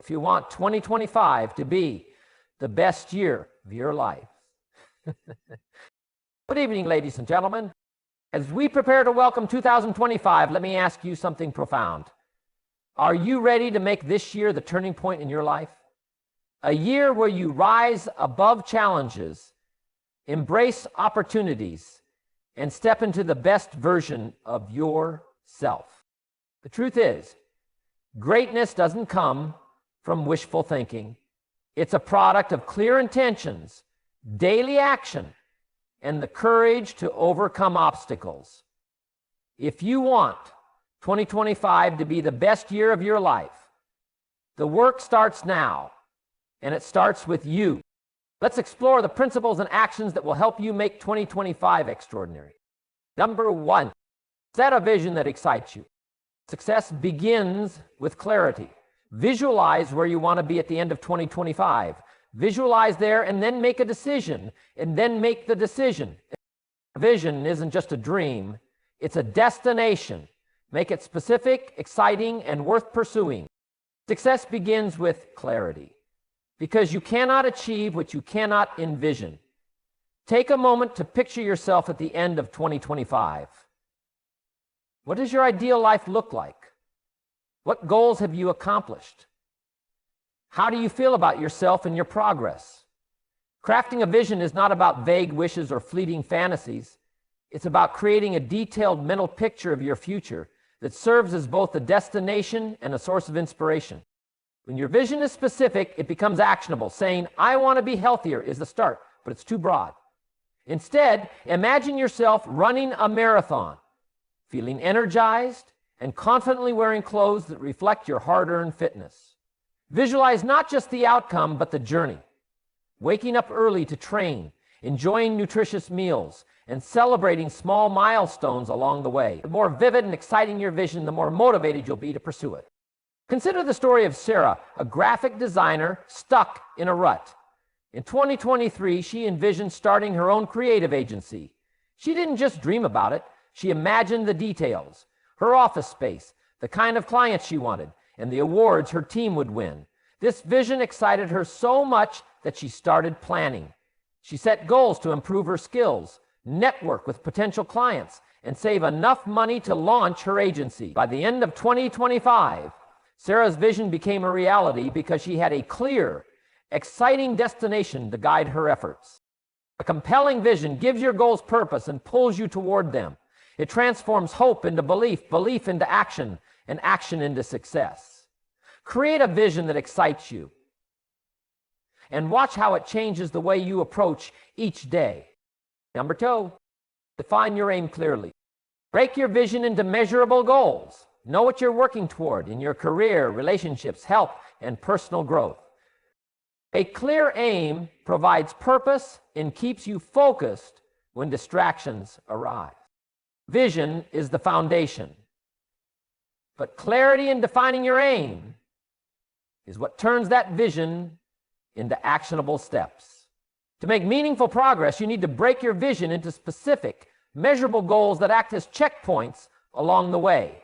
if you want 2025 to be the best year of your life. Good evening, ladies and gentlemen. As we prepare to welcome 2025, let me ask you something profound. Are you ready to make this year the turning point in your life? A year where you rise above challenges, embrace opportunities, and step into the best version of yourself. The truth is, greatness doesn't come from wishful thinking. It's a product of clear intentions, daily action, and the courage to overcome obstacles. If you want 2025 to be the best year of your life, the work starts now, and it starts with you. Let's explore the principles and actions that will help you make 2025 extraordinary. Number 1, set a vision that excites you. Success begins with clarity. Visualize where you want to be at the end of 2025. Visualize there and then make a decision, and then make the decision. A vision isn't just a dream, it's a destination. Make it specific, exciting, and worth pursuing. Success begins with clarity, because you cannot achieve what you cannot envision. Take a moment to picture yourself at the end of 2025. What does your ideal life look like? What goals have you accomplished? How do you feel about yourself and your progress? Crafting a vision is not about vague wishes or fleeting fantasies. It's about creating a detailed mental picture of your future that serves as both a destination and a source of inspiration. When your vision is specific, it becomes actionable. Saying, "I want to be healthier" is the start, but it's too broad. Instead, imagine yourself running a marathon, feeling energized and confidently wearing clothes that reflect your hard-earned fitness. Visualize not just the outcome, but the journey. Waking up early to train, enjoying nutritious meals, and celebrating small milestones along the way. The more vivid and exciting your vision, the more motivated you'll be to pursue it. Consider the story of Sarah, a graphic designer stuck in a rut. In 2023, she envisioned starting her own creative agency. She didn't just dream about it, she imagined the details. Her office space, the kind of clients she wanted, and the awards her team would win. This vision excited her so much that she started planning. She set goals to improve her skills, network with potential clients, and save enough money to launch her agency. By the end of 2025, Sarah's vision became a reality because she had a clear, exciting destination to guide her efforts. A compelling vision gives your goals purpose and pulls you toward them. It transforms hope into belief, belief into action, and action into success. Create a vision that excites you, and watch how it changes the way you approach each day. Number 2, define your aim clearly. Break your vision into measurable goals. Know what you're working toward in your career, relationships, health, and personal growth. A clear aim provides purpose and keeps you focused when distractions arise. Vision is the foundation, but clarity in defining your aim is what turns that vision into actionable steps. To make meaningful progress, you need to break your vision into specific, measurable goals that act as checkpoints along the way.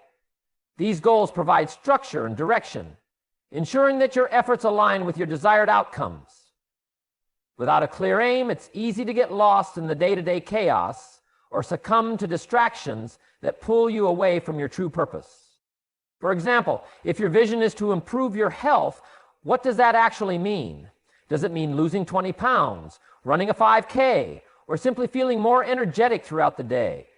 These goals provide structure and direction, ensuring that your efforts align with your desired outcomes. Without a clear aim, it's easy to get lost in the day-to-day chaos or succumb to distractions that pull you away from your true purpose. For example, if your vision is to improve your health, what does that actually mean? Does it mean losing 20 pounds, running a 5K, or simply feeling more energetic throughout the day?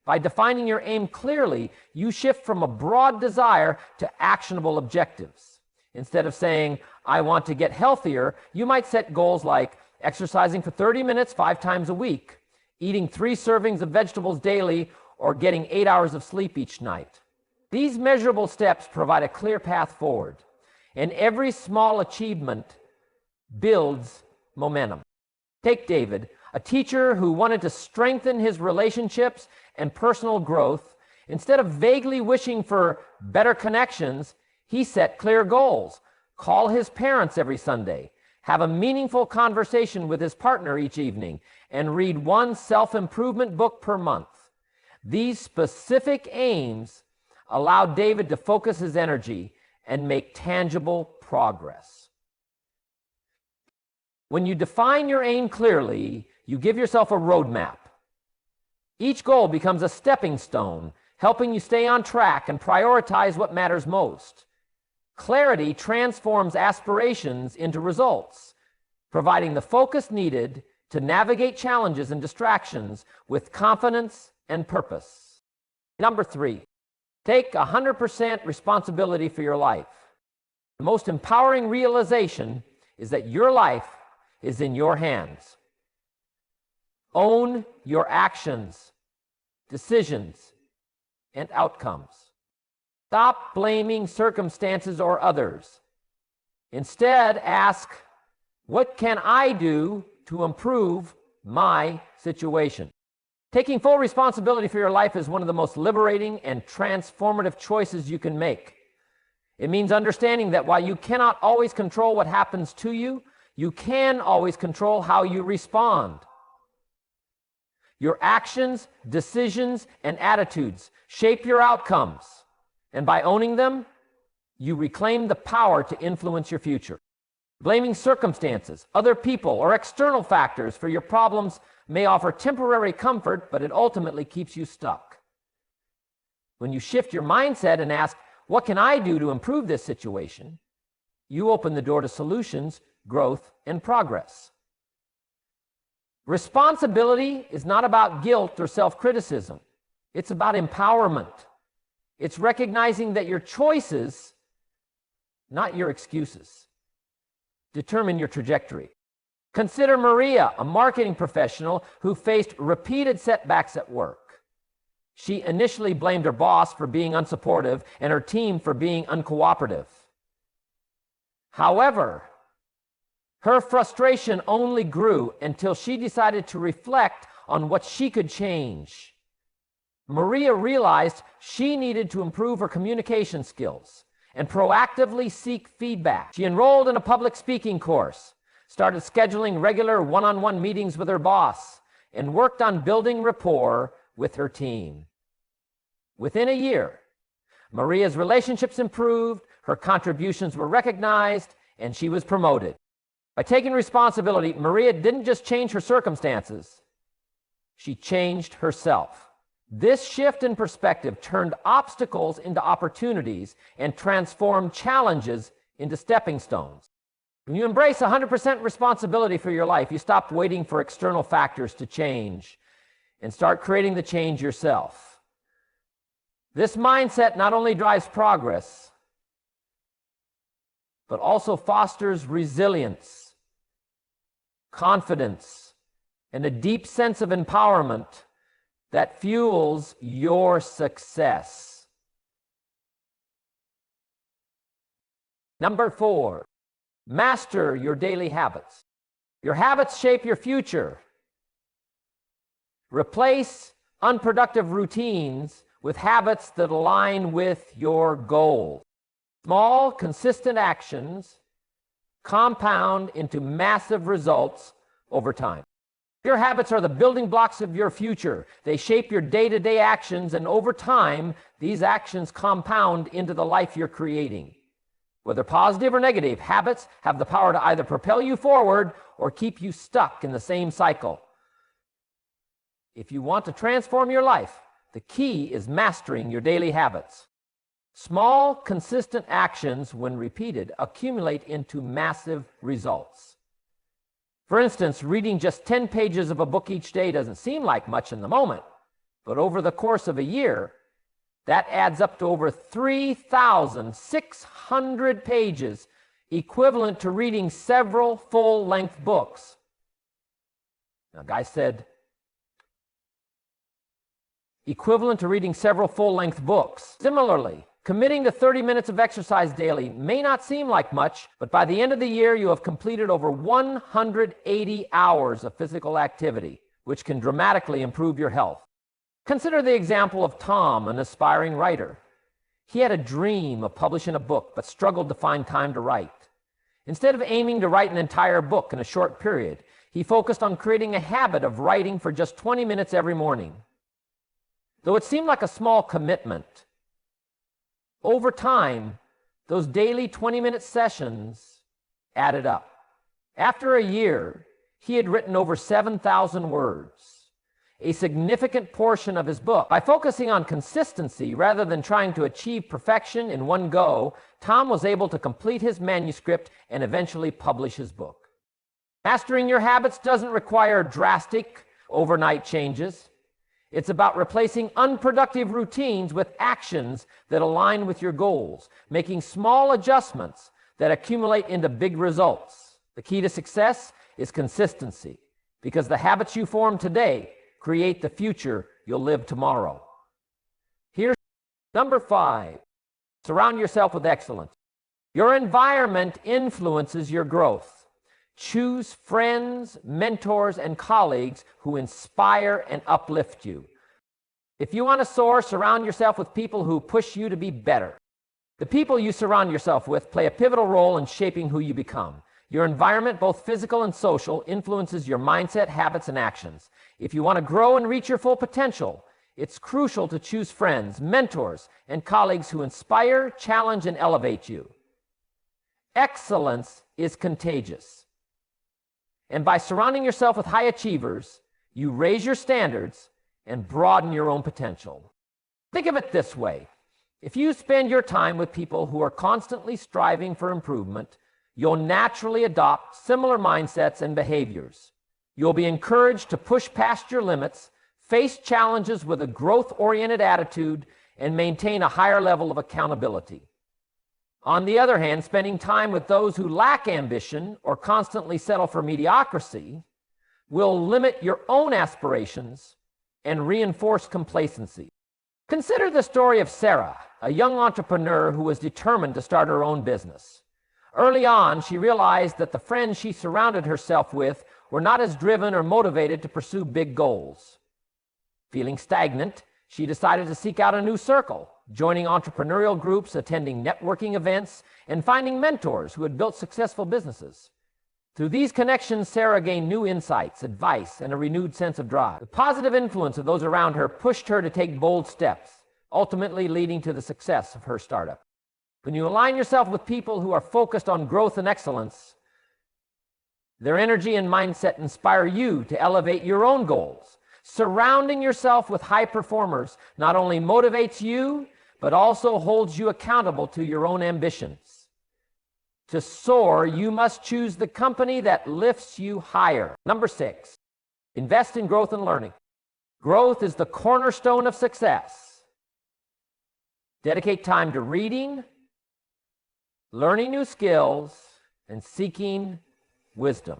By defining your aim clearly, you shift from a broad desire to actionable objectives. Instead of saying, "I want to get healthier," you might set goals like exercising for 30 minutes 5 times a week, eating 3 servings of vegetables daily, or getting 8 hours of sleep each night. These measurable steps provide a clear path forward, and every small achievement builds momentum. Take David, a teacher who wanted to strengthen his relationships and personal growth. Instead of vaguely wishing for better connections, he set clear goals. Call his parents every Sunday, have a meaningful conversation with his partner each evening, and read 1 self-improvement book per month. These specific aims allowed David to focus his energy and make tangible progress. When you define your aim clearly, you give yourself a roadmap. Each goal becomes a stepping stone, helping you stay on track and prioritize what matters most. Clarity transforms aspirations into results, providing the focus needed to navigate challenges and distractions with confidence and purpose. Number 3, take 100% responsibility for your life. The most empowering realization is that your life is in your hands. Own your actions, decisions, and outcomes. Stop blaming circumstances or others. Instead, ask, what can I do to improve my situation? Taking full responsibility for your life is one of the most liberating and transformative choices you can make. It means understanding that while you cannot always control what happens to you, you can always control how you respond. Your actions, decisions, and attitudes shape your outcomes, and by owning them, you reclaim the power to influence your future. Blaming circumstances, other people, or external factors for your problems may offer temporary comfort, but it ultimately keeps you stuck. When you shift your mindset and ask, what can I do to improve this situation? You open the door to solutions, growth, and progress. Responsibility is not about guilt or self-criticism. It's about empowerment. It's recognizing that your choices, not your excuses, determine your trajectory. Consider Maria, a marketing professional who faced repeated setbacks at work. She initially blamed her boss for being unsupportive and her team for being uncooperative. However, her frustration only grew until she decided to reflect on what she could change. Maria realized she needed to improve her communication skills and proactively seek feedback. She enrolled in a public speaking course, started scheduling regular one-on-one meetings with her boss, and worked on building rapport with her team. Within a year, Maria's relationships improved, her contributions were recognized, and she was promoted. By taking responsibility, Maria didn't just change her circumstances, she changed herself. This shift in perspective turned obstacles into opportunities and transformed challenges into stepping stones. When you embrace 100% responsibility for your life, you stop waiting for external factors to change and start creating the change yourself. This mindset not only drives progress, but also fosters resilience, confidence, and a deep sense of empowerment that fuels your success. Number 4, master your daily habits. Your habits shape your future. Replace unproductive routines with habits that align with your goals. Small, consistent actions compound into massive results over time. Your habits are the building blocks of your future. They shape your day-to-day actions, and over time, these actions compound into the life you're creating. Whether positive or negative, habits have the power to either propel you forward or keep you stuck in the same cycle. If you want to transform your life, the key is mastering your daily habits. Small, consistent actions, when repeated, accumulate into massive results. For instance, reading just 10 pages of a book each day doesn't seem like much in the moment, but over the course of a year, that adds up to over 3,600 pages, equivalent to reading several full-length books. Now, guy said, equivalent to reading several full-length books. Similarly, committing to 30 minutes of exercise daily may not seem like much, but by the end of the year, you have completed over 180 hours of physical activity, which can dramatically improve your health. Consider the example of Tom, an aspiring writer. He had a dream of publishing a book, but struggled to find time to write. Instead of aiming to write an entire book in a short period, he focused on creating a habit of writing for just 20 minutes every morning. Though it seemed like a small commitment, over time, Those daily 20-minute sessions added up. After a year, he had written over 7,000 words, a significant portion of his book. By focusing on consistency rather than trying to achieve perfection in one go, Tom was able to complete his manuscript and eventually publish his book. Mastering your habits doesn't require drastic overnight changes. It's about replacing unproductive routines with actions that align with your goals, making small adjustments that accumulate into big results. The key to success is consistency, because the habits you form today create the future you'll live tomorrow. Here's number 5. Surround yourself with excellence. Your environment influences your growth. Choose friends, mentors, and colleagues who inspire and uplift you. If you want to soar, surround yourself with people who push you to be better. The people you surround yourself with play a pivotal role in shaping who you become. Your environment, both physical and social, influences your mindset, habits, and actions. If you want to grow and reach your full potential, it's crucial to choose friends, mentors, and colleagues who inspire, challenge, and elevate you. Excellence is contagious. And by surrounding yourself with high achievers, you raise your standards and broaden your own potential. Think of it this way. If you spend your time with people who are constantly striving for improvement, you'll naturally adopt similar mindsets and behaviors. You'll be encouraged to push past your limits, face challenges with a growth-oriented attitude, and maintain a higher level of accountability. On the other hand, spending time with those who lack ambition or constantly settle for mediocrity will limit your own aspirations and reinforce complacency. Consider the story of Sarah, a young entrepreneur who was determined to start her own business. Early on, she realized that the friends she surrounded herself with were not as driven or motivated to pursue big goals. Feeling stagnant, she decided to seek out a new circle, joining entrepreneurial groups, attending networking events, and finding mentors who had built successful businesses. Through these connections, Sarah gained new insights, advice, and a renewed sense of drive. The positive influence of those around her pushed her to take bold steps, ultimately leading to the success of her startup. When you align yourself with people who are focused on growth and excellence, their energy and mindset inspire you to elevate your own goals. Surrounding yourself with high performers not only motivates you, but also holds you accountable to your own ambitions. To soar, you must choose the company that lifts you higher. Number 6, invest in growth and learning. Growth is the cornerstone of success. Dedicate time to reading, learning new skills, and seeking wisdom.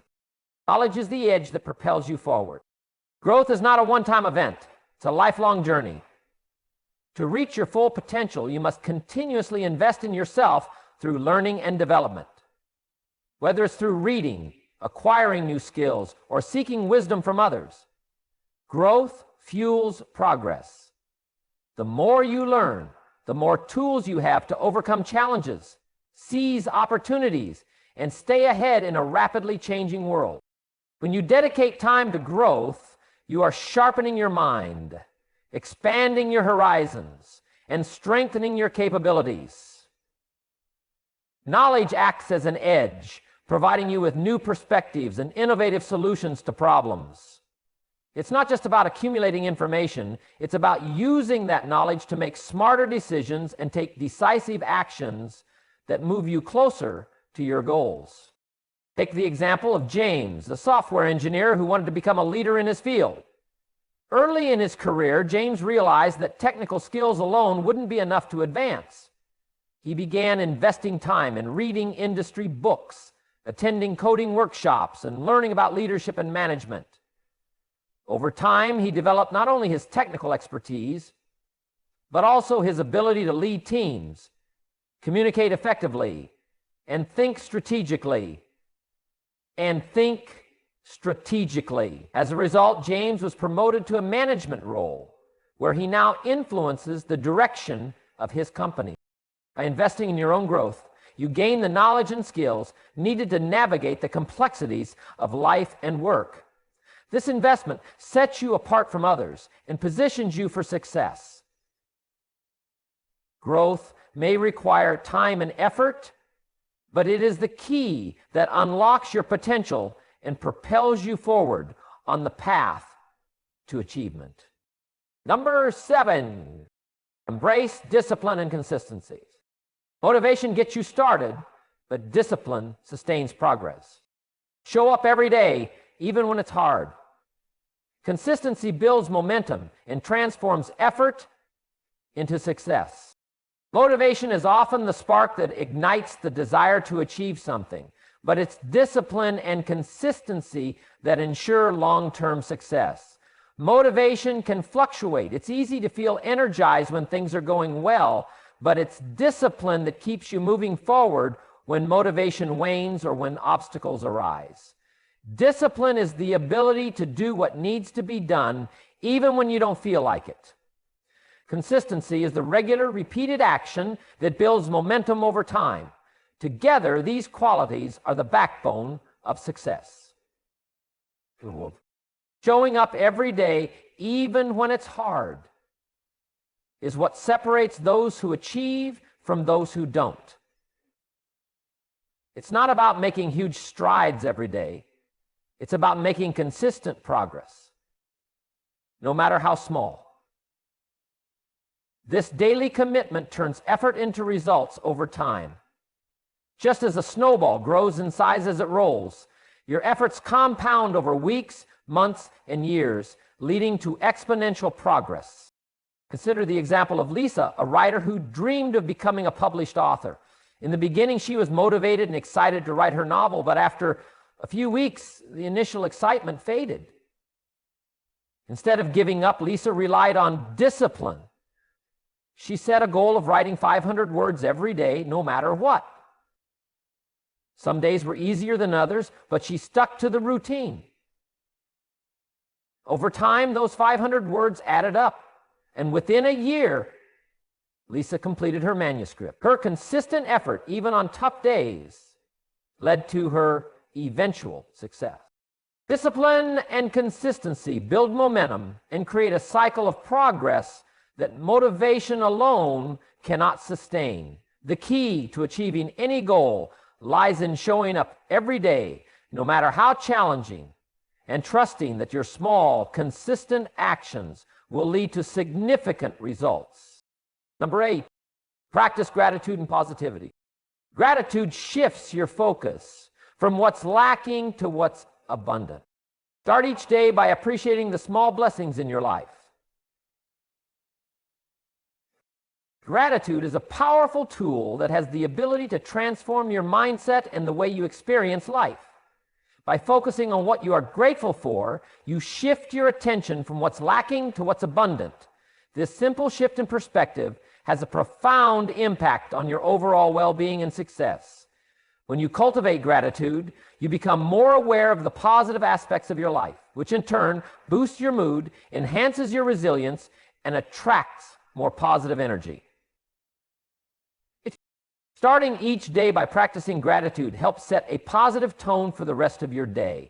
Knowledge is the edge that propels you forward. Growth is not a one-time event. It's a lifelong journey. To reach your full potential, you must continuously invest in yourself through learning and development. Whether it's through reading, acquiring new skills, or seeking wisdom from others, growth fuels progress. The more you learn, the more tools you have to overcome challenges, seize opportunities, and stay ahead in a rapidly changing world. When you dedicate time to growth, you are sharpening your mind, expanding your horizons, and strengthening your capabilities. Knowledge acts as an edge, providing you with new perspectives and innovative solutions to problems. It's not just about accumulating information, it's about using that knowledge to make smarter decisions and take decisive actions that move you closer to your goals. Take the example of James, the software engineer who wanted to become a leader in his field. Early in his career, James realized that technical skills alone wouldn't be enough to advance. He began investing time in reading industry books, attending coding workshops, and learning about leadership and management. Over time, he developed not only his technical expertise, but also his ability to lead teams, communicate effectively, and think strategically. As a result, James was promoted to a management role, where he now influences the direction of his company. By investing in your own growth, you gain the knowledge and skills needed to navigate the complexities of life and work. This investment sets you apart from others and positions you for success. Growth may require time and effort, but it is the key that unlocks your potential and propels you forward on the path to achievement. Number 7, embrace discipline and consistency. Motivation gets you started, but discipline sustains progress. Show up every day, even when it's hard. Consistency builds momentum and transforms effort into success. Motivation is often the spark that ignites the desire to achieve something, but it's discipline and consistency that ensure long-term success. Motivation can fluctuate. It's easy to feel energized when things are going well, but it's discipline that keeps you moving forward when motivation wanes or when obstacles arise. Discipline is the ability to do what needs to be done even when you don't feel like it. Consistency is the regular, repeated action that builds momentum over time. Together, these qualities are the backbone of success. Showing up every day, even when it's hard, is what separates those who achieve from those who don't. It's not about making huge strides every day. It's about making consistent progress, no matter how small. This daily commitment turns effort into results over time. Just as a snowball grows in size as it rolls, your efforts compound over weeks, months, and years, leading to exponential progress. Consider the example of Lisa, a writer who dreamed of becoming a published author. In the beginning, she was motivated and excited to write her novel, but after a few weeks, the initial excitement faded. Instead of giving up, Lisa relied on discipline. She set a goal of writing 500 words every day, no matter what. Some days were easier than others, but she stuck to the routine. Over time, those 500 words added up, and within a year, Lisa completed her manuscript. Her consistent effort, even on tough days, led to her eventual success. Discipline and consistency build momentum and create a cycle of progress that motivation alone cannot sustain. The key to achieving any goal lies in showing up every day, no matter how challenging, and trusting that your small, consistent actions will lead to significant results. Number 8, practice gratitude and positivity. Gratitude shifts your focus from what's lacking to what's abundant. Start each day by appreciating the small blessings in your life. Gratitude is a powerful tool that has the ability to transform your mindset and the way you experience life. By focusing on what you are grateful for, you shift your attention from what's lacking to what's abundant. This simple shift in perspective has a profound impact on your overall well-being and success. When you cultivate gratitude, you become more aware of the positive aspects of your life, which in turn boosts your mood, enhances your resilience, and attracts more positive energy. Starting each day by practicing gratitude helps set a positive tone for the rest of your day.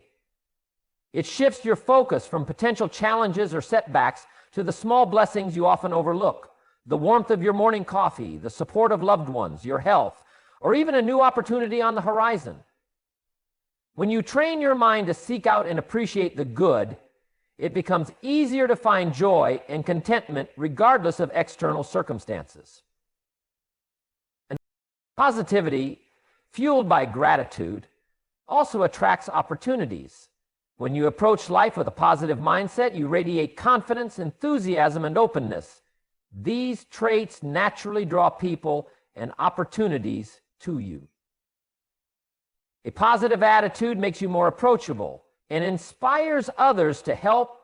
It shifts your focus from potential challenges or setbacks to the small blessings you often overlook. The warmth of your morning coffee, the support of loved ones, your health, or even a new opportunity on the horizon. When you train your mind to seek out and appreciate the good, it becomes easier to find joy and contentment regardless of external circumstances. And positivity, fueled by gratitude, also attracts opportunities. When you approach life with a positive mindset, you radiate confidence, enthusiasm, and openness. These traits naturally draw people and opportunities to you. A positive attitude makes you more approachable and inspires others to help,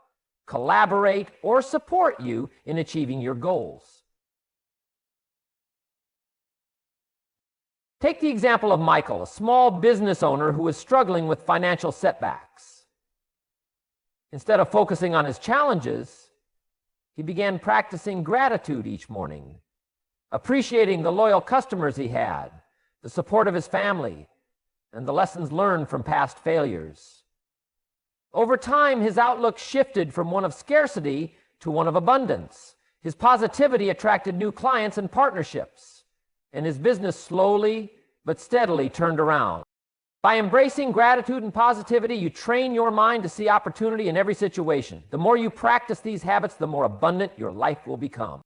collaborate, or support you in achieving your goals. Take the example of Michael, a small business owner who was struggling with financial setbacks. Instead of focusing on his challenges, he began practicing gratitude each morning, appreciating the loyal customers he had, the support of his family, and the lessons learned from past failures. Over time, his outlook shifted from one of scarcity to one of abundance. His positivity attracted new clients and partnerships. and his business slowly but steadily turned around. By embracing gratitude and positivity, you train your mind to see opportunity in every situation. The more you practice these habits, the more abundant your life will become.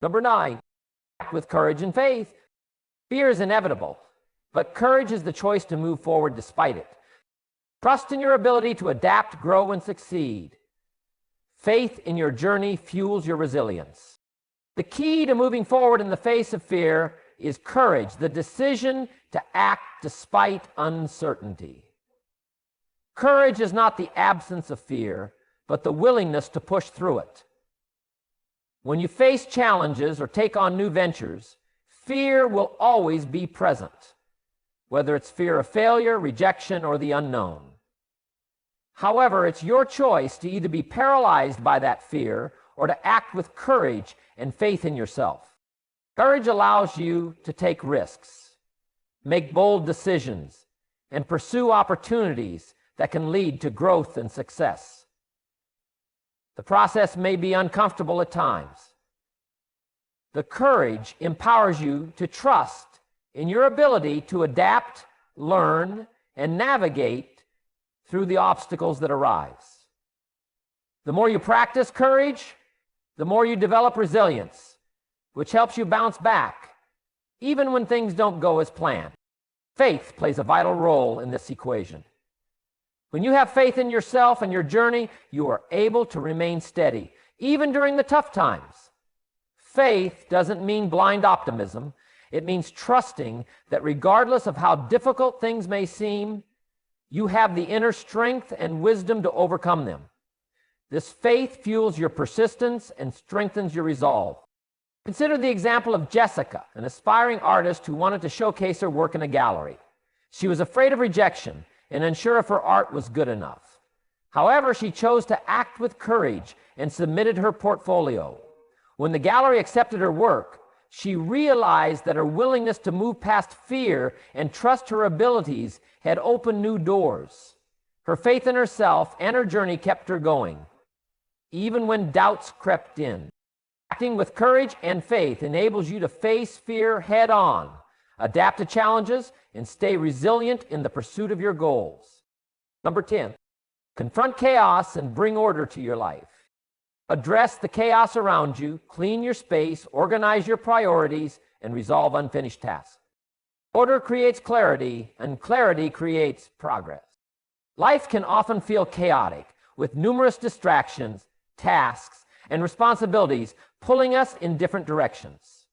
Number 9, act with courage and faith. Fear is inevitable, but courage is the choice to move forward despite it. Trust in your ability to adapt, grow, and succeed. Faith in your journey fuels your resilience. The key to moving forward in the face of fear is courage, the decision to act despite uncertainty. Courage is not the absence of fear, but the willingness to push through it. When you face challenges or take on new ventures, fear will always be present, whether it's fear of failure, rejection, or the unknown. However, it's your choice to either be paralyzed by that fear or to act with courage and faith in yourself. Courage allows you to take risks, make bold decisions, and pursue opportunities that can lead to growth and success. The process may be uncomfortable at times. The courage empowers you to trust in your ability to adapt, learn, and navigate through the obstacles that arise. The more you practice courage, the more you develop resilience, which helps you bounce back, even when things don't go as planned. Faith plays a vital role in this equation. When you have faith in yourself and your journey, you are able to remain steady, even during the tough times. Faith doesn't mean blind optimism. It means trusting that regardless of how difficult things may seem, you have the inner strength and wisdom to overcome them. This faith fuels your persistence and strengthens your resolve. Consider the example of Jessica, an aspiring artist who wanted to showcase her work in a gallery. She was afraid of rejection and unsure if her art was good enough. However, she chose to act with courage and submitted her portfolio. When the gallery accepted her work, she realized that her willingness to move past fear and trust her abilities had opened new doors. Her faith in herself and her journey kept her going, even when doubts crept in. Acting with courage and faith enables you to face fear head on, adapt to challenges, and stay resilient in the pursuit of your goals. Number 10, confront chaos and bring order to your life. Address the chaos around you, clean your space, organize your priorities, and resolve unfinished tasks. Order creates clarity, and clarity creates progress. Life can often feel chaotic, with numerous distractions, tasks, and responsibilities pulling us in different directions.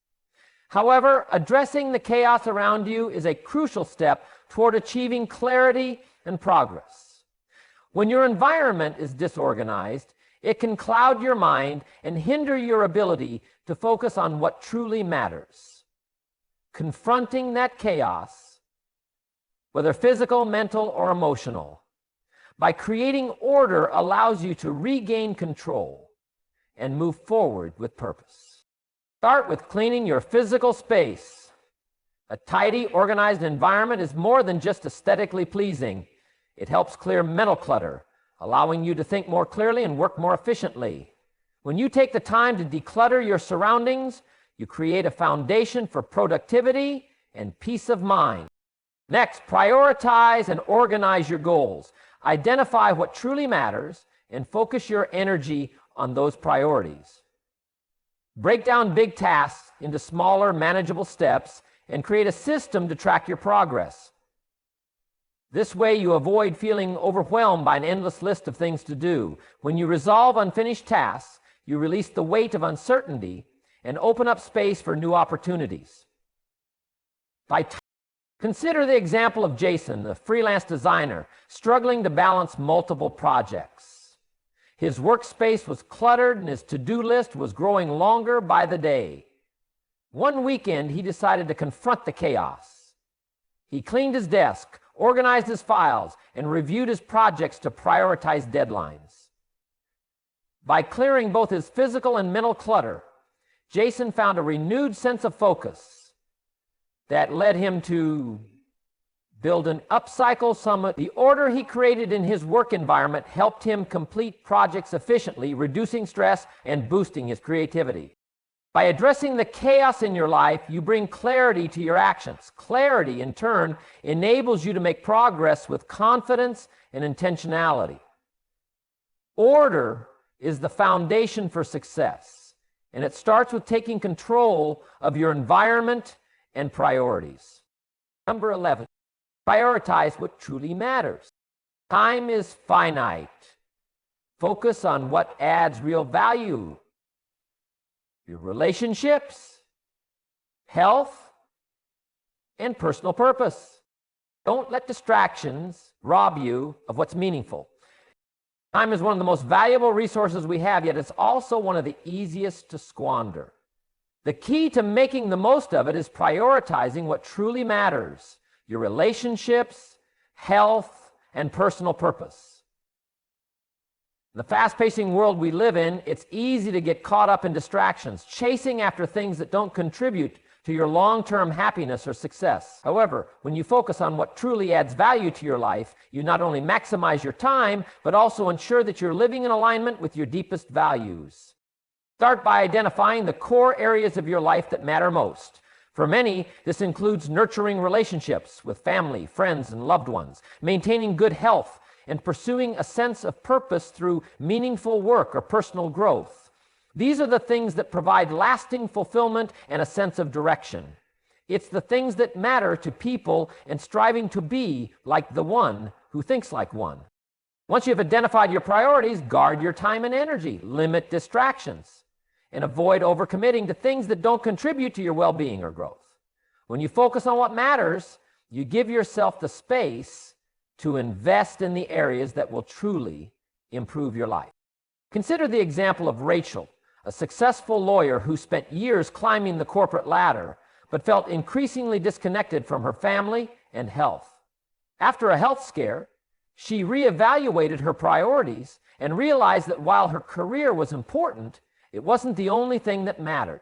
However, addressing the chaos around you is a crucial step toward achieving clarity and progress. When your environment is disorganized, it can cloud your mind and hinder your ability to focus on what truly matters. Confronting that chaos, whether physical, mental, or emotional, by creating order allows you to regain control and move forward with purpose. Start with cleaning your physical space. A tidy, organized environment is more than just aesthetically pleasing. It helps clear mental clutter, allowing you to think more clearly and work more efficiently. When you take the time to declutter your surroundings, you create a foundation for productivity and peace of mind. Next, prioritize and organize your goals. Identify what truly matters and focus your energy on those priorities. Break down big tasks into smaller, manageable steps and create a system to track your progress. This way you avoid feeling overwhelmed by an endless list of things to do. When you resolve unfinished tasks, you release the weight of uncertainty and open up space for new opportunities. Consider the example of Jason, the freelance designer, struggling to balance multiple projects. His workspace was cluttered and his to-do list was growing longer by the day. One weekend, he decided to confront the chaos. He cleaned his desk, organized his files, and reviewed his projects to prioritize deadlines. By clearing both his physical and mental clutter, Jason found a renewed sense of focus that led him to build an upcycle summit. The order he created in his work environment helped him complete projects efficiently, reducing stress and boosting his creativity. By addressing the chaos in your life, you bring clarity to your actions. Clarity, in turn, enables you to make progress with confidence and intentionality. Order is the foundation for success, and it starts with taking control of your environment and priorities. Number 11, prioritize what truly matters. Time is finite. Focus on what adds real value. Your relationships, health, and personal purpose. Don't let distractions rob you of what's meaningful. Time is one of the most valuable resources we have, yet it's also one of the easiest to squander. The key to making the most of it is prioritizing what truly matters: your relationships, health, and personal purpose. In the fast-pacing world we live in, it's easy to get caught up in distractions, chasing after things that don't contribute to your long-term happiness or success. However, when you focus on what truly adds value to your life, you not only maximize your time, but also ensure that you're living in alignment with your deepest values. Start by identifying the core areas of your life that matter most. For many, this includes nurturing relationships with family, friends, and loved ones, maintaining good health, and pursuing a sense of purpose through meaningful work or personal growth. These are the things that provide lasting fulfillment and a sense of direction. It's the things that matter to people and striving to be like the one who thinks like one. Once you've identified your priorities, guard your time and energy, limit distractions, and avoid overcommitting to things that don't contribute to your well-being or growth. When you focus on what matters, you give yourself the space to invest in the areas that will truly improve your life. Consider the example of Rachel, a successful lawyer who spent years climbing the corporate ladder, but felt increasingly disconnected from her family and health. After a health scare, she reevaluated her priorities and realized that while her career was important, it wasn't the only thing that mattered.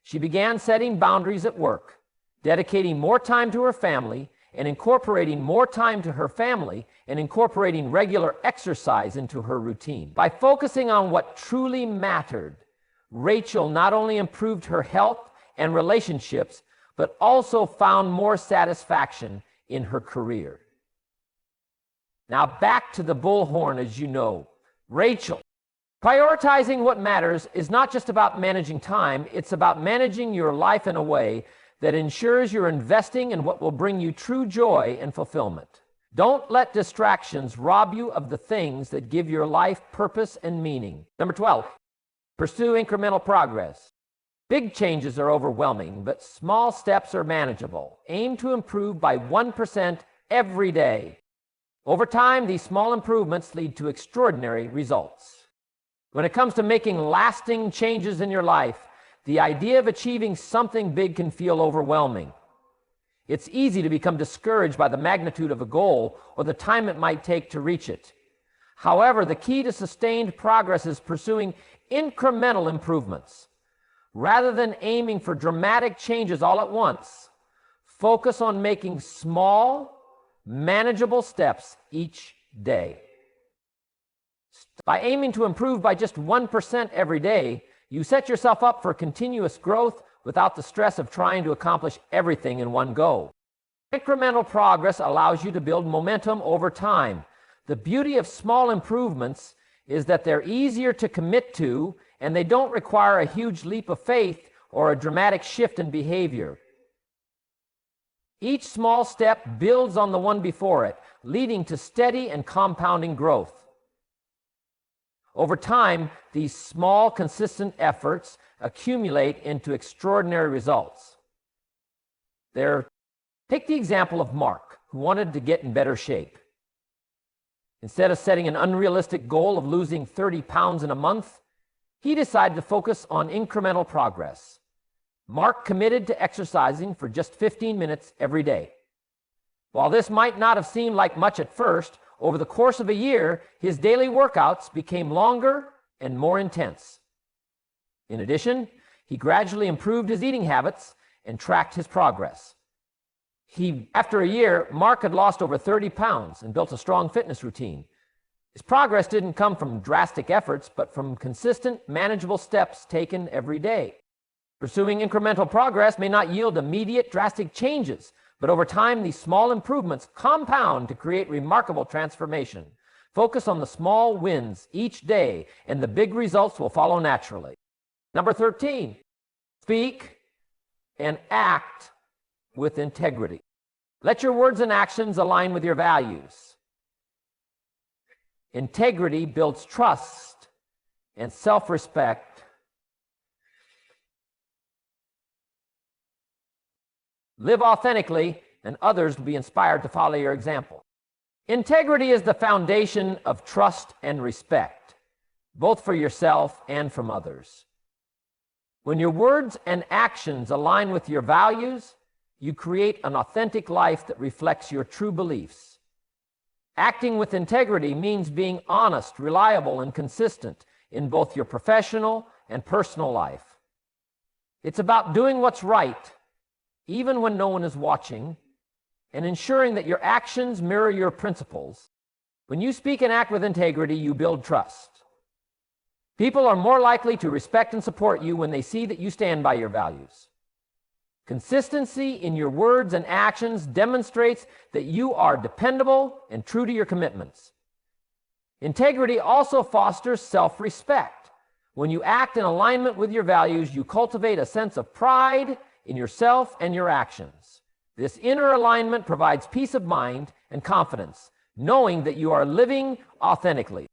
She began setting boundaries at work, dedicating more time to her family, and incorporating more time to her family and incorporating regular exercise into her routine. By focusing on what truly mattered, Rachel not only improved her health and relationships, but also found more satisfaction in her career. Now back to the bullhorn, as you know. Rachel, prioritizing what matters is not just about managing time, it's about managing your life in a way that ensures you're investing in what will bring you true joy and fulfillment. Don't let distractions rob you of the things that give your life purpose and meaning. Number 12, pursue incremental progress. Big changes are overwhelming, but small steps are manageable. Aim to improve by 1% every day. Over time, these small improvements lead to extraordinary results. When it comes to making lasting changes in your life, the idea of achieving something big can feel overwhelming. It's easy to become discouraged by the magnitude of a goal or the time it might take to reach it. However, the key to sustained progress is pursuing incremental improvements. Rather than aiming for dramatic changes all at once, focus on making small, manageable steps each day. By aiming to improve by just 1% every day, you set yourself up for continuous growth without the stress of trying to accomplish everything in one go. Incremental progress allows you to build momentum over time. The beauty of small improvements is that they're easier to commit to, and they don't require a huge leap of faith or a dramatic shift in behavior. Each small step builds on the one before it, leading to steady and compounding growth. Over time, these small, consistent efforts accumulate into extraordinary results. Take the example of Mark, who wanted to get in better shape. Instead of setting an unrealistic goal of losing 30 pounds in a month, he decided to focus on incremental progress. Mark committed to exercising for just 15 minutes every day. While this might not have seemed like much at first, over the course of a year, his daily workouts became longer and more intense. In addition, he gradually improved his eating habits and tracked his progress. After a year, Mark had lost over 30 pounds and built a strong fitness routine. His progress didn't come from drastic efforts, but from consistent, manageable steps taken every day. Pursuing incremental progress may not yield immediate, drastic changes, but over time, these small improvements compound to create remarkable transformation. Focus on the small wins each day, and the big results will follow naturally. Number 13, speak and act with integrity. Let your words and actions align with your values. Integrity builds trust and self-respect. Live authentically, and others will be inspired to follow your example. Integrity is the foundation of trust and respect, both for yourself and from others. When your words and actions align with your values, you create an authentic life that reflects your true beliefs. Acting with integrity means being honest, reliable, and consistent in both your professional and personal life. It's about doing what's right, even when no one is watching, and ensuring that your actions mirror your principles. When you speak and act with integrity, you build trust. People are more likely to respect and support you when they see that you stand by your values. Consistency in your words and actions demonstrates that you are dependable and true to your commitments. Integrity also fosters self-respect. When you act in alignment with your values, you cultivate a sense of pride in yourself and your actions. This inner alignment provides peace of mind and confidence, knowing that you are living authentically.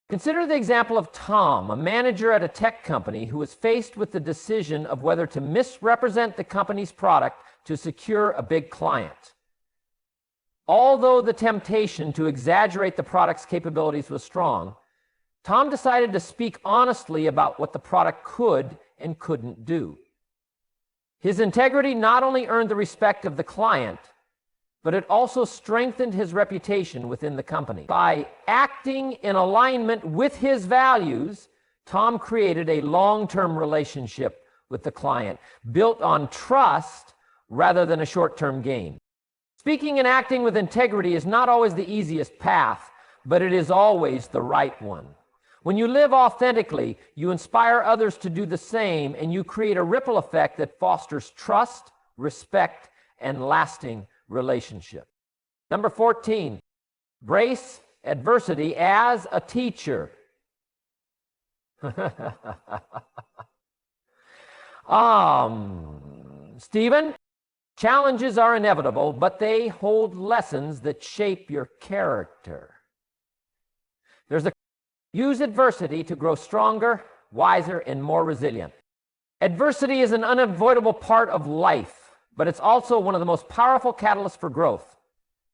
Consider the example of Tom, a manager at a tech company who was faced with the decision of whether to misrepresent the company's product to secure a big client. Although the temptation to exaggerate the product's capabilities was strong, Tom decided to speak honestly about what the product could and couldn't do. His integrity not only earned the respect of the client, but it also strengthened his reputation within the company. By acting in alignment with his values, Tom created a long-term relationship with the client, built on trust rather than a short-term gain. Speaking and acting with integrity is not always the easiest path, but it is always the right one. When you live authentically, you inspire others to do the same, and you create a ripple effect that fosters trust, respect, and lasting relationship. Number 14, embrace adversity as a teacher. Stephen, challenges are inevitable, but they hold lessons that shape your character. Use adversity to grow stronger, wiser, and more resilient. Adversity is an unavoidable part of life, but it's also one of the most powerful catalysts for growth.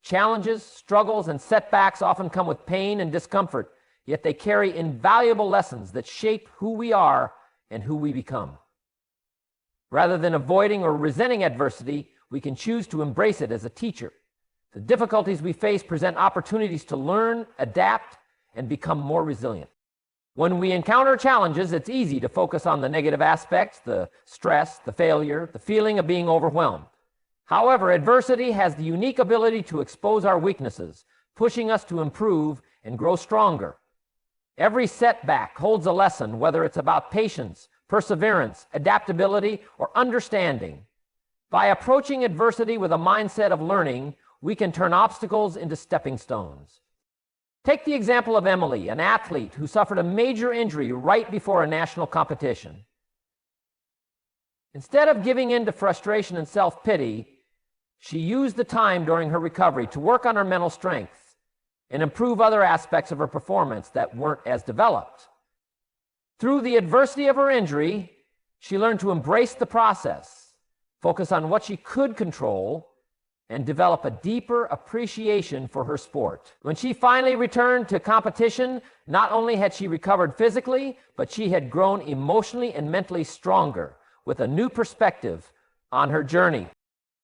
Challenges, struggles, and setbacks often come with pain and discomfort, yet they carry invaluable lessons that shape who we are and who we become. Rather than avoiding or resenting adversity, we can choose to embrace it as a teacher. The difficulties we face present opportunities to learn, adapt, and become more resilient. When we encounter challenges, it's easy to focus on the negative aspects, the stress, the failure, the feeling of being overwhelmed. However, adversity has the unique ability to expose our weaknesses, pushing us to improve and grow stronger. Every setback holds a lesson, whether it's about patience, perseverance, adaptability, or understanding. By approaching adversity with a mindset of learning, we can turn obstacles into stepping stones. Take the example of Emily, an athlete who suffered a major injury right before a national competition. Instead of giving in to frustration and self-pity, she used the time during her recovery to work on her mental strength and improve other aspects of her performance that weren't as developed. Through the adversity of her injury, she learned to embrace the process, focus on what she could control, and develop a deeper appreciation for her sport. When she finally returned to competition, not only had she recovered physically, but she had grown emotionally and mentally stronger, with a new perspective on her journey.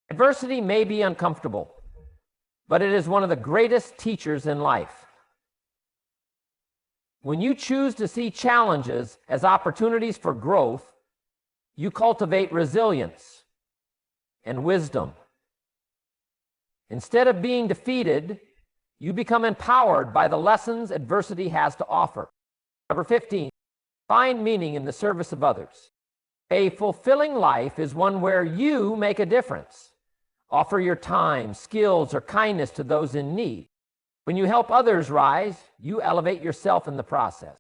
Adversity may be uncomfortable, but it is one of the greatest teachers in life. When you choose to see challenges as opportunities for growth, you cultivate resilience and wisdom. Instead of being defeated, you become empowered by the lessons adversity has to offer. Number 15, find meaning in the service of others. A fulfilling life is one where you make a difference. Offer your time, skills, or kindness to those in need. When you help others rise, you elevate yourself in the process.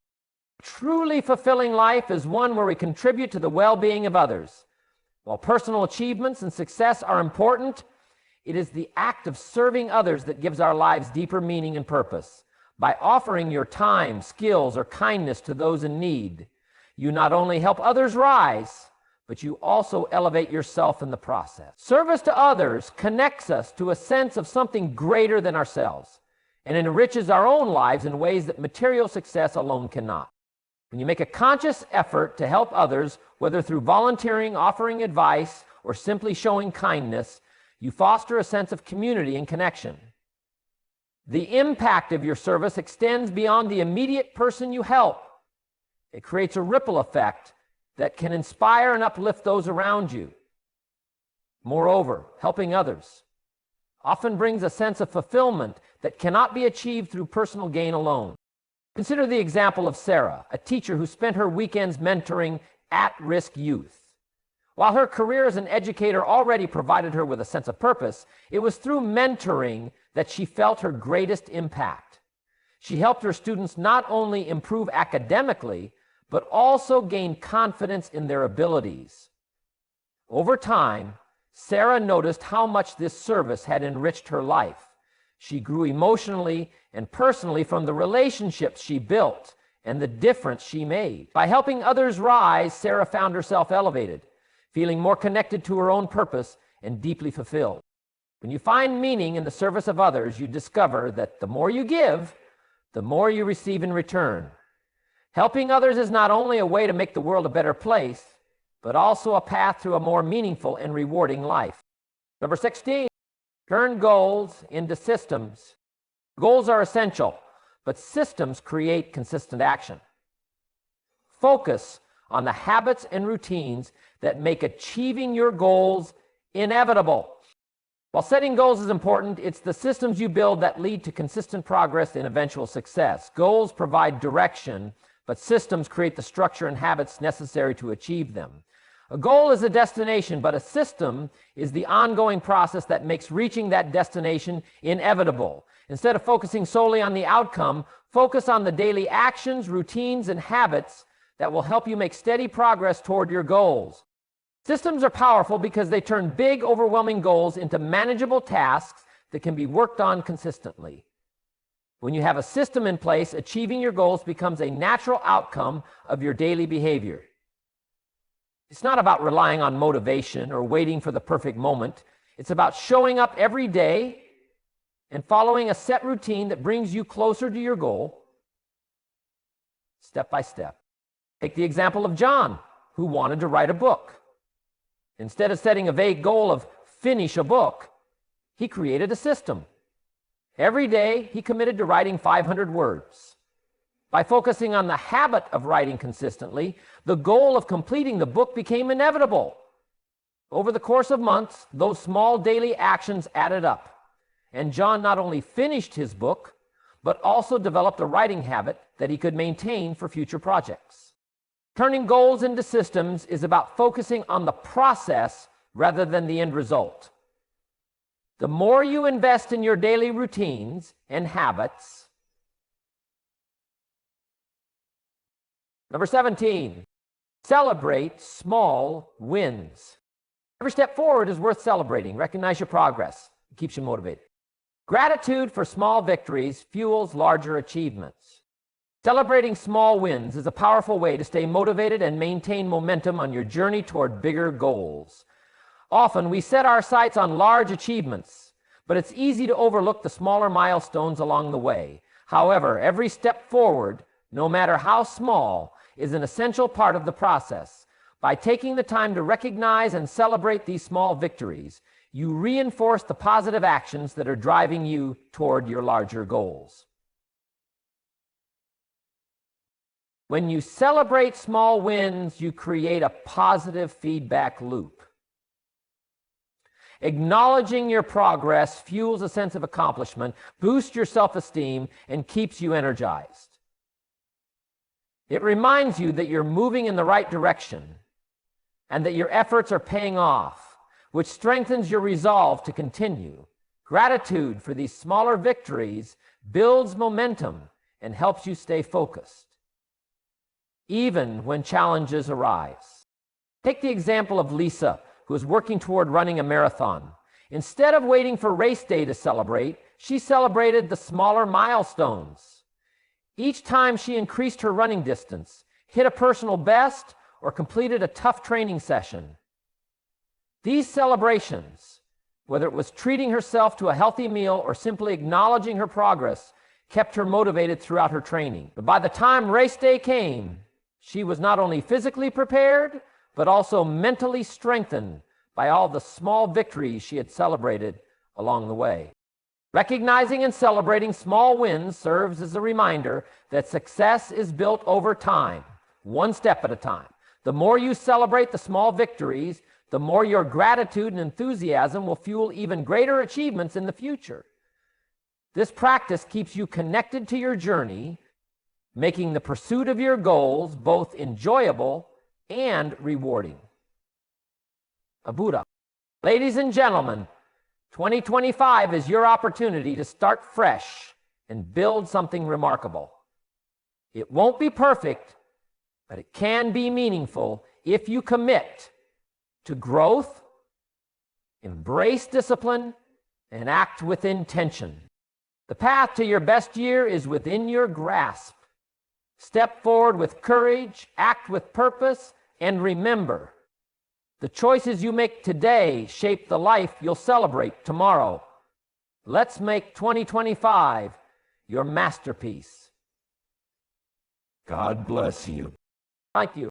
Truly fulfilling life is one where we contribute to the well-being of others. While personal achievements and success are important, it is the act of serving others that gives our lives deeper meaning and purpose. By offering your time, skills, or kindness to those in need, you not only help others rise, but you also elevate yourself in the process. Service to others connects us to a sense of something greater than ourselves and enriches our own lives in ways that material success alone cannot. When you make a conscious effort to help others, whether through volunteering, offering advice, or simply showing kindness, you foster a sense of community and connection. The impact of your service extends beyond the immediate person you help. It creates a ripple effect that can inspire and uplift those around you. Moreover, helping others often brings a sense of fulfillment that cannot be achieved through personal gain alone. Consider the example of Sarah, a teacher who spent her weekends mentoring at-risk youth. While her career as an educator already provided her with a sense of purpose, it was through mentoring that she felt her greatest impact. She helped her students not only improve academically, but also gain confidence in their abilities. Over time, Sarah noticed how much this service had enriched her life. She grew emotionally and personally from the relationships she built and the difference she made. By helping others rise, Sarah found herself elevated, feeling more connected to her own purpose and deeply fulfilled. When you find meaning in the service of others, you discover that the more you give, the more you receive in return. Helping others is not only a way to make the world a better place, but also a path to a more meaningful and rewarding life. Number 16, turn goals into systems. Goals are essential, but systems create consistent action. Focus on the habits and routines that make achieving your goals inevitable. While setting goals is important, it's the systems you build that lead to consistent progress and eventual success. Goals provide direction, but systems create the structure and habits necessary to achieve them. A goal is a destination, but a system is the ongoing process that makes reaching that destination inevitable. Instead of focusing solely on the outcome, focus on the daily actions, routines, and habits that will help you make steady progress toward your goals. Systems are powerful because they turn big, overwhelming goals into manageable tasks that can be worked on consistently. When you have a system in place, achieving your goals becomes a natural outcome of your daily behavior. It's not about relying on motivation or waiting for the perfect moment. It's about showing up every day and following a set routine that brings you closer to your goal, step by step. Take the example of John, who wanted to write a book. Instead of setting a vague goal of finish a book, he created a system. Every day, he committed to writing 500 words. By focusing on the habit of writing consistently, the goal of completing the book became inevitable. Over the course of months, those small daily actions added up, and John not only finished his book, but also developed a writing habit that he could maintain for future projects. Turning goals into systems is about focusing on the process rather than the end result. The more you invest in your daily routines and habits. Number 17, celebrate small wins. Every step forward is worth celebrating. Recognize your progress. It keeps you motivated. Gratitude for small victories fuels larger achievements. Celebrating small wins is a powerful way to stay motivated and maintain momentum on your journey toward bigger goals. Often we set our sights on large achievements, but it's easy to overlook the smaller milestones along the way. However, every step forward, no matter how small, is an essential part of the process. By taking the time to recognize and celebrate these small victories, you reinforce the positive actions that are driving you toward your larger goals. When you celebrate small wins, you create a positive feedback loop. Acknowledging your progress fuels a sense of accomplishment, boosts your self-esteem, and keeps you energized. It reminds you that you're moving in the right direction. and that your efforts are paying off, which strengthens your resolve to continue. Gratitude for these smaller victories builds momentum and helps you stay focused, even when challenges arise. Take the example of Lisa, who is working toward running a marathon. Instead of waiting for race day to celebrate, she celebrated the smaller milestones. Each time she increased her running distance, hit a personal best, or completed a tough training session. These celebrations, whether it was treating herself to a healthy meal or simply acknowledging her progress, kept her motivated throughout her training. But by the time race day came, she was not only physically prepared, but also mentally strengthened by all the small victories she had celebrated along the way. Recognizing and celebrating small wins serves as a reminder that success is built over time, one step at a time. The more you celebrate the small victories, the more your gratitude and enthusiasm will fuel even greater achievements in the future. This practice keeps you connected to your journey, making the pursuit of your goals both enjoyable and rewarding. A Buddha. Ladies and gentlemen, 2025 is your opportunity to start fresh and build something remarkable. It won't be perfect, but it can be meaningful if you commit to growth, embrace discipline, and act with intention. The path to your best year is within your grasp. Step forward with courage, act with purpose, and remember, the choices you make today shape the life you'll celebrate tomorrow. Let's make 2025 your masterpiece. God bless you. Thank you.